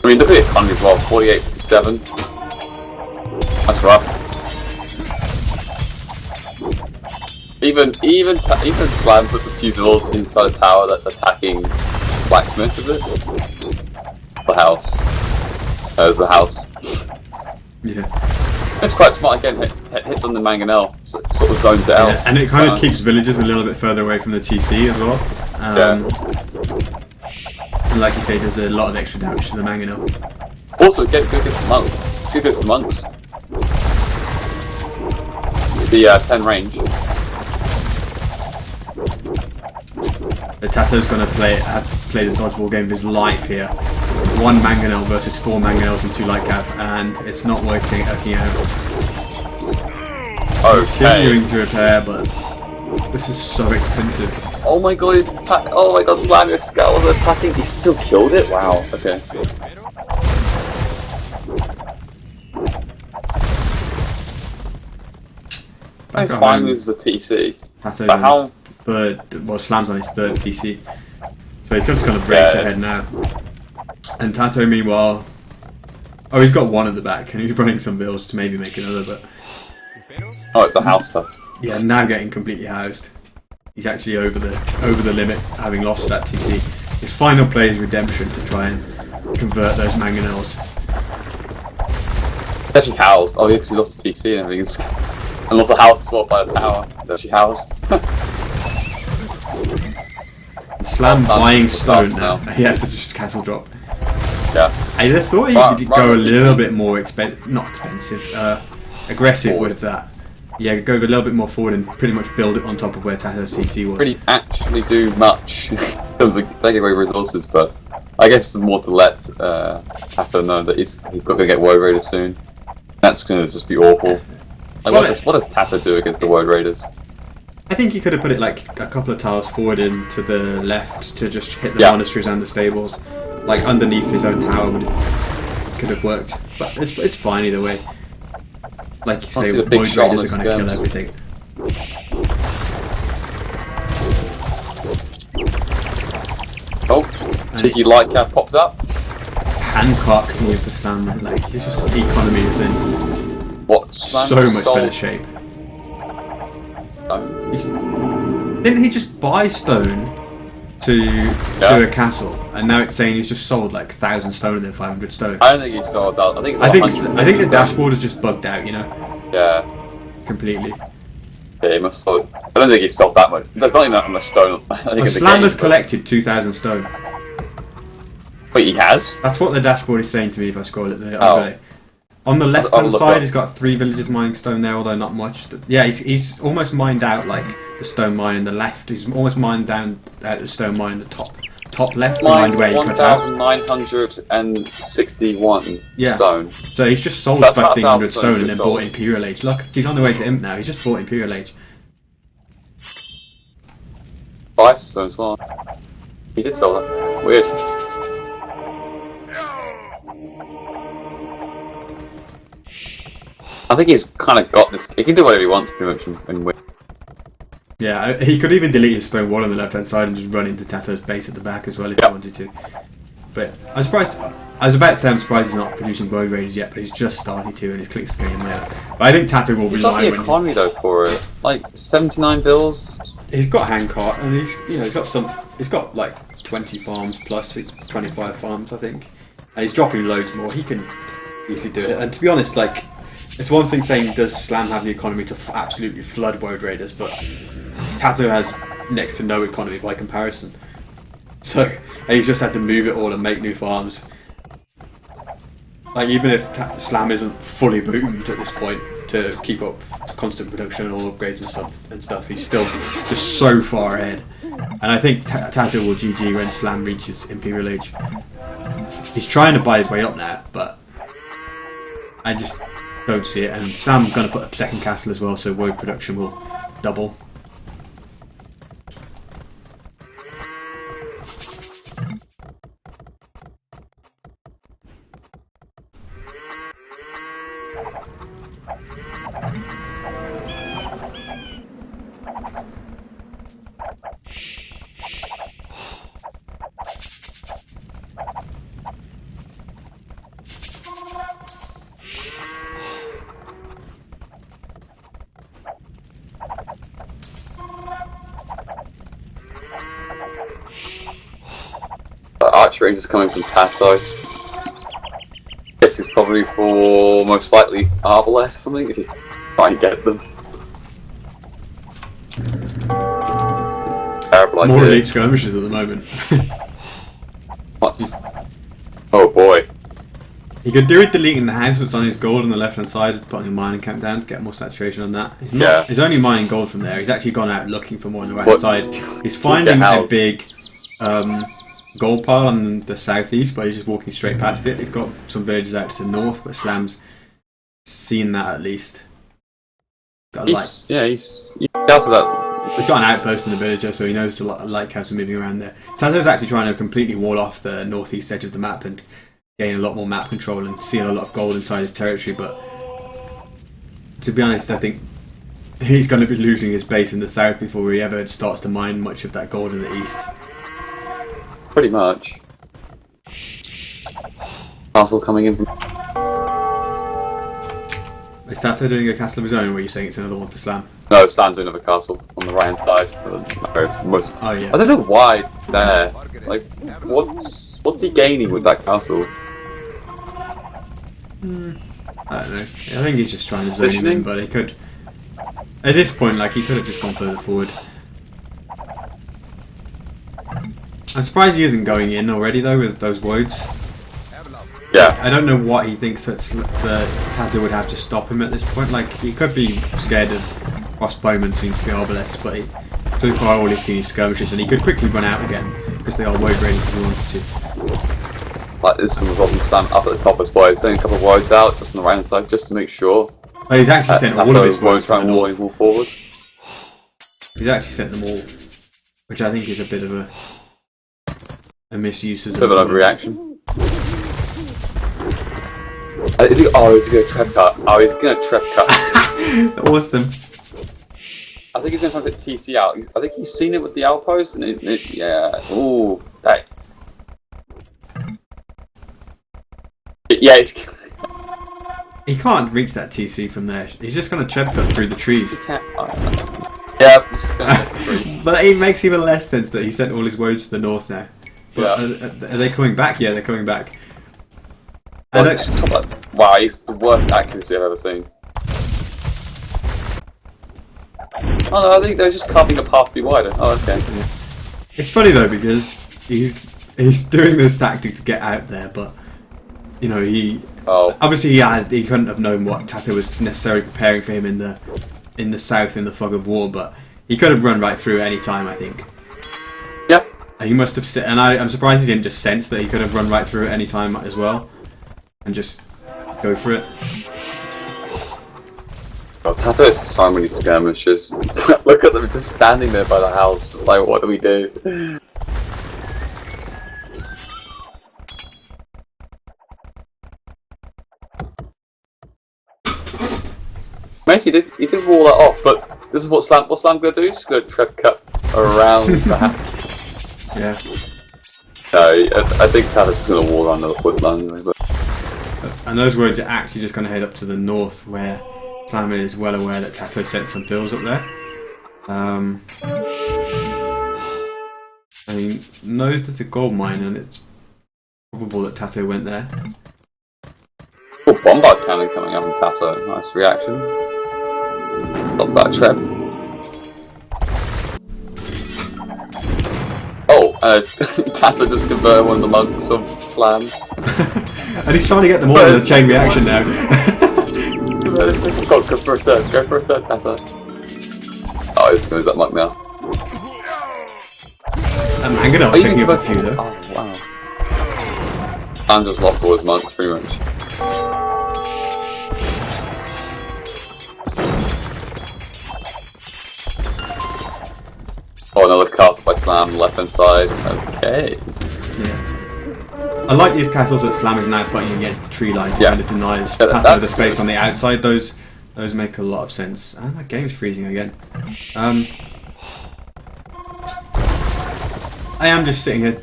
B: I mean, look at the economy as well, 48.57. That's rough. Even Slam puts a few villas inside a tower that's attacking blacksmith, is it? The house. The house.
A: Yeah.
B: It's quite smart again, hits on the mangonel, so it sort of zones it out.
A: Yeah, and it kind of keeps villagers a little bit further away from the TC as well. And like you say, there's a lot of extra damage to the mangonel.
B: Also, go get some monks. Go get some monks. The 10 range.
A: The TaToH's going to have to play the dodgeball game of his life here. 1 mangonel versus 4 mangonels and 2 light cav, and it's not working out. Continuing to repair, but this is so expensive.
B: Oh my god, oh my god, Slam is Scout was attacking, he still killed it? Wow, okay.
A: Back at
B: fine
A: home,
B: loses the TC.
A: TaToH
B: But how-
A: on his third, well, Slam's on his 3rd TC. So he's just going to race ahead now. And TaToH, meanwhile, oh, he's got 1 at the back, and he's running some bills to maybe make another, but
B: Oh, it's a house first.
A: yeah, now getting completely housed. He's actually over the limit, having lost that TC. His final play is redemption to try and convert those mangonels.
B: He's actually housed. Oh, because he lost the TC and everything. And lost a house swap by the tower. He's actually housed.
A: And Slam buying stone now.
B: now.
A: He has to just castle drop.
B: Yeah.
A: I thought he could go a little bit more aggressive
B: Forward.
A: with that. Yeah, go a little bit more forward and pretty much build it on top of where TaToH's TC was.
B: Pretty actually do much in terms of taking away resources, but I guess it's more to let TaToH know that he's got to get Word Raiders soon. That's going to just be awful. Like,
A: Well,
B: what does TaToH do against the Word Raiders?
A: I think he could have put it like a couple of tiles forward and to the left to just hit the
B: Yeah.
A: monasteries and the stables. Like underneath his own tower could have worked. But it's fine either way. Like you say,
B: see the big
A: Void
B: shot on
A: Raiders are
B: the
A: going to kill
B: skirms.
A: everything.
B: Oh, cheeky light cap pops up.
A: Hancock here for Sam, like he's just economy is in
B: What?
A: so much better shape. Didn't he just buy stone to do a castle, and now it's saying he's just sold like 1,000 stone and then 500 stone?
B: I don't think he sold that. I think it's
A: I
B: like
A: think
B: 150
A: the
B: stone.
A: dashboard is just bugged out, you know,
B: Yeah.
A: completely.
B: Yeah, he must have sold. I don't think he sold that much. There's not even that much stone. I think
A: Well,
B: in the
A: Slam has
B: game, but-
A: collected 2,000 stone.
B: Wait, he has?
A: That's what the dashboard is saying to me if I scroll it the
B: Oh.
A: overlay. On the left
B: I'll
A: hand
B: look
A: side,
B: up.
A: he's got 3 villagers mining stone there, although not much. Yeah, he's almost mined out like the stone mine in the left. He's almost mined down at the stone mine in the top left, behind where you cut out.
B: 1,961
A: Yeah.
B: stone.
A: So he's just sold
B: That's about
A: 1,500
B: 1,000
A: stone and then
B: sold.
A: bought Imperial Age. Look, he's on the way to Imp now. He's just bought Imperial Age.
B: Bison stone as well. He did sell that. Weird. I think he's kind of got this. He can do whatever he wants pretty much and win.
A: Yeah, he could even delete his stone wall on the left hand side and just run into TaToH's base at the back as well if he wanted to. But I'm surprised. I was about to say I'm surprised he's not producing Void Raiders yet, but he's just started to and his clicks getting there. But I think TaToH will
B: He's got
A: rely
B: the
A: when
B: economy though for it. Like 79 bills.
A: he's got Hancock and he's got like 20 farms plus 25 farms I think, and he's dropping loads more. He can easily do it. And to be honest, like it's one thing saying does Slam have the economy to absolutely flood Void Raiders, but TaToH has next to no economy by comparison. So and he's just had to move it all and make new farms. Like even if Slam isn't fully boomed at this point to keep up constant production and all upgrades and stuff, he's still just so far ahead. And I think TaToH will GG when Slam reaches Imperial Age. He's trying to buy his way up now, but I just don't see it. And Sam's going to put up second castle as well, so Woad production will double.
B: The archer range is coming from TaToH. This is probably for most likely Arbalest or something if you try and get them. Terrible
A: More
B: idea.
A: elite skirmishes at the moment.
B: What's... Oh boy.
A: He could do with deleting the house that's on his gold on the left hand side, putting a mining camp down to get more saturation on that. He's not.
B: Yeah.
A: He's only mining gold from there. He's actually gone out looking for more on the right hand side. He's finding
B: hell?
A: a big gold pile on the southeast, but he's just walking straight past it. He's got some villages out to the north, but Slam's seen that at least. Got a light.
B: He's out of that.
A: He's got an outpost in the villager, so he knows a lot of lighthouse are moving around there. TaToH's actually trying to completely wall off the northeast edge of the map and gain a lot more map control and seeing a lot of gold inside his territory, but to be honest, I think he's going to be losing his base in the south before he ever starts to mine much of that gold in the east.
B: Pretty much. Castle coming in from...
A: Is TaToH doing a castle of his own, or are you saying it's another one for Slam?
B: No, Slam's doing another castle on the right hand side.
A: Oh yeah.
B: I don't know why there. Like, what's he gaining with that castle?
A: I don't know. I think he's just trying to zone him in,
B: Positioning?
A: but he could... At this point, like, he could have just gone further forward. I'm surprised he isn't going in already, though, with those woads.
B: Yeah.
A: I don't know what he thinks that TaToH would have to stop him at this point. Like, he could be scared of crossbowmen, seem to be arbalists, but so far all he's seen is skirmishes, and he could quickly run out again, because they are woad raiders if he wanted to.
B: Like, this one was on Slam up at the top as well. He's sending a couple of woads out just on the right hand side just to make sure.
A: Oh, he's actually sent all of his woads to the north.
B: Move forward.
A: He's actually sent them all, which I think is a bit of a misuse of
B: Bit of an overreaction. Is he going to trap cut? Oh, he's going to trap cut.
A: Awesome.
B: I think he's going to try to get TC out. I think he's seen it with the outpost, and yeah. Ooh, that. Yeah,
A: He can't reach that TC from there. He's just going to tread cut through the trees.
B: Yeah, he's going to get the trees.
A: But it makes even less sense that he sent all his woads to the north now. But
B: Yeah.
A: are they coming back? Yeah, they're coming back.
B: Wow, he's the worst accuracy I've ever seen. Oh no, I think they're just carving a path to be wider. Oh, okay.
A: It's funny though because he's doing this tactic to get out there, but you know obviously he couldn't have known what TaToH was necessarily preparing for him in the south in the fog of war, but he could have run right through at any time, I think.
B: Yeah.
A: And he must have, and I'm surprised he didn't just sense that he could have run right through at any time as well, and just go for it.
B: God, TaToH has so many skirmishes. Look at them just standing there by the house, just like, what do we do? Mate, he did wall that off, but this is what's Slam gonna do? He's gonna trap cut around the house.
A: Yeah.
B: No, I think TaToH's just gonna wall around the woodland anyway, but...
A: And those words are actually just going to head up to the north, where Simon is well aware that TaToH sent some bills up there. He knows there's a gold mine, and it's probable that TaToH went there.
B: Oh, bombard cannon coming up from TaToH. Nice reaction. Stop that trap. Oh, TaToH just converted one of the monks of Slam.
A: And he's trying to get them all in a chain reaction now.
B: Go for a third, TaToH. Oh, he's going to that monk now.
A: Mangonel's picking up a few though.
B: Oh, wow. Slam just lost all his monks, pretty much. Oh, another castle by Slam, left hand side. Okay.
A: Yeah. I like these castles that Slam is now putting against the tree line to kind of deny TaToH the space on the outside. Those make a lot of sense. Oh, my game's freezing again. I am just sitting here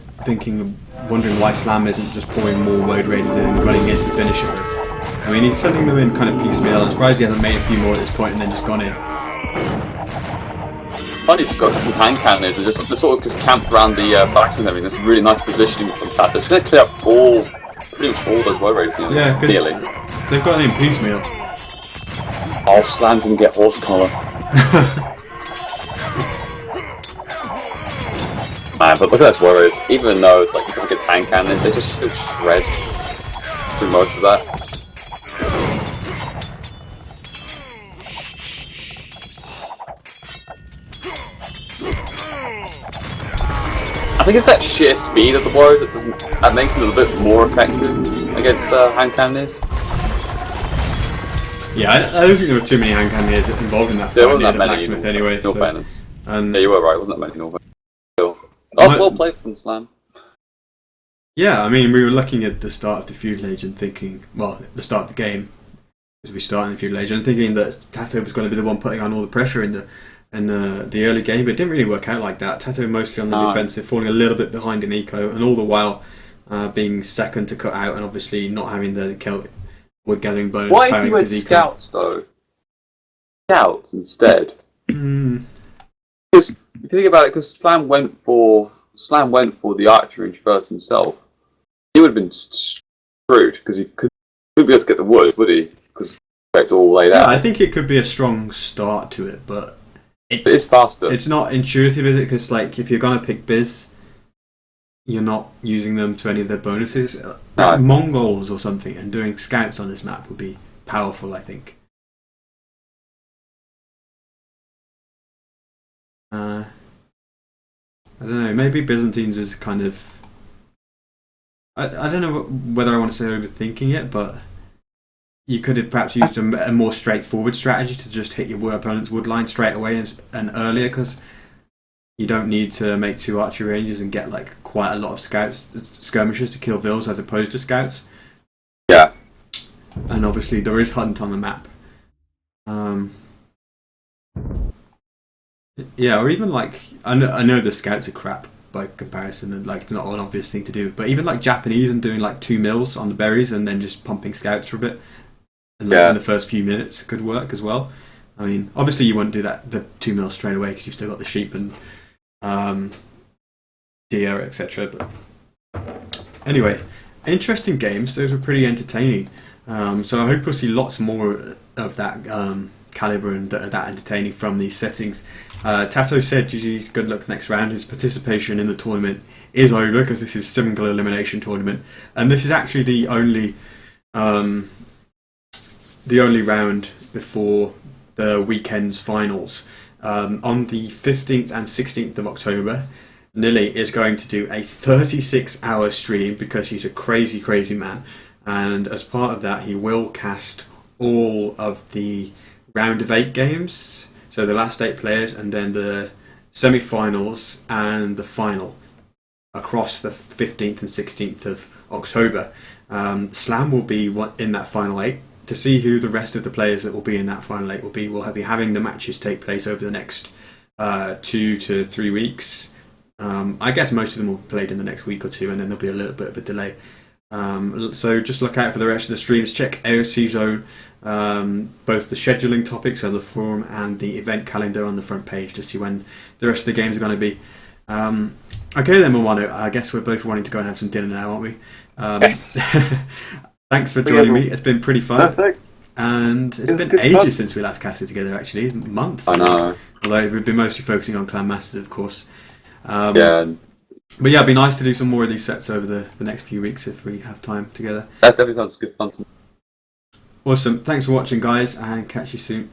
A: wondering why Slam isn't just pouring more woad raiders in and running in to finish it. I mean, he's sending them in kind of piecemeal. I'm surprised he hasn't made a few more at this point and then just gone in.
B: Funny, it's got some hand cannons. They sort of just camped around the back and everything. There's really nice positioning from TaToH. It's going to clear up pretty much all those woad raiders.
A: Yeah, because they've got in piecemeal.
B: Oh, Slam didn't get horse collar. Man, but look at those warriors. Even though like he gets hand cannons, they just still shred. through most of that. I think it's that sheer speed of the blows that makes it a little bit more effective against hand cannons.
A: Yeah, I don't think there were too many hand cannons involved in that
B: There
A: fight
B: wasn't
A: near
B: that
A: the
B: many.
A: blacksmith anyway.
B: No
A: So,
B: fairness.
A: and
B: Yeah, you were right. Wasn't that many? No fairness. Still, that was well played from Slam.
A: yeah, I mean, we were looking at the start of the feudal age and thinking, well, the start of the game as we start in the feudal age, and thinking that TaToH was going to be the one putting on all the pressure in the early game, but it didn't really work out like that. TaToH mostly on the defensive, falling a little bit behind in eco, and all the while being second to cut out, and obviously not having the wood gathering bonus.
B: Why if you went scouts though? Scouts instead.
A: Mm.
B: Because if you think about it, because Slam went for the archer range first himself, he would have been screwed because he couldn't be able to get the wood, would he? Because it's all laid out.
A: I think it could be a strong start to it, but
B: it's faster.
A: It's not intuitive, is it? Because like if you're gonna pick Biz, you're not using them to any of their bonuses. Like Mongols or something, and doing scouts on this map would be powerful, I think. I don't know. Maybe Byzantines was kind of. I don't know whether I want to say overthinking it, but you could have perhaps used a more straightforward strategy to just hit your opponent's wood line straight away and earlier, because you don't need to make 2 archery ranges and get like quite a lot of skirmishers to kill vills as opposed to scouts.
B: Yeah.
A: And obviously there is hunt on the map. Yeah, or even like I know the scouts are crap by comparison, and like it's not an obvious thing to do. But even like Japanese and doing like 2 mils on the berries and then just pumping scouts for a bit, and like in the first few minutes could work as well. I mean, obviously you wouldn't do the 2 mils straight away because you've still got the sheep and deer, etc. But anyway, interesting games. Those were pretty entertaining. So I hope we'll see lots more of that caliber and that entertaining from these settings. TaToH said, GG's, good luck next round. His participation in the tournament is over because this is single elimination tournament, and this is actually the only round before the weekend's finals. On the 15th and 16th of October, Nilly is going to do a 36-hour stream because he's a crazy, crazy man, and as part of that he will cast all of the round of 8 games, so the last 8 players, and then the semi-finals and the final across the 15th and 16th of October. Slam will be in that final 8. To see who the rest of the players that will be in that final 8 will be, we'll be having the matches take place over the next 2 to 3 weeks. I guess most of them will be played in the next week or 2, and then there'll be a little bit of a delay. So just look out for the rest of the streams. Check AOC Zone, both the scheduling topics on the forum and the event calendar on the front page to see when the rest of the games are going to be. Okay then, Moano, I guess we're both wanting to go and have some dinner now, aren't we?
B: Yes.
A: Thanks for joining me. It's been pretty fun.
B: Perfect.
A: And it's been ages since we last casted together, actually. Months.
B: I know.
A: Although we've been mostly focusing on Clan Masters, of course.
B: Yeah.
A: But yeah, it'd be nice to do some more of these sets over the next few weeks if we have time together.
B: That definitely sounds good fun to me.
A: Awesome. Thanks for watching, guys, and catch you soon.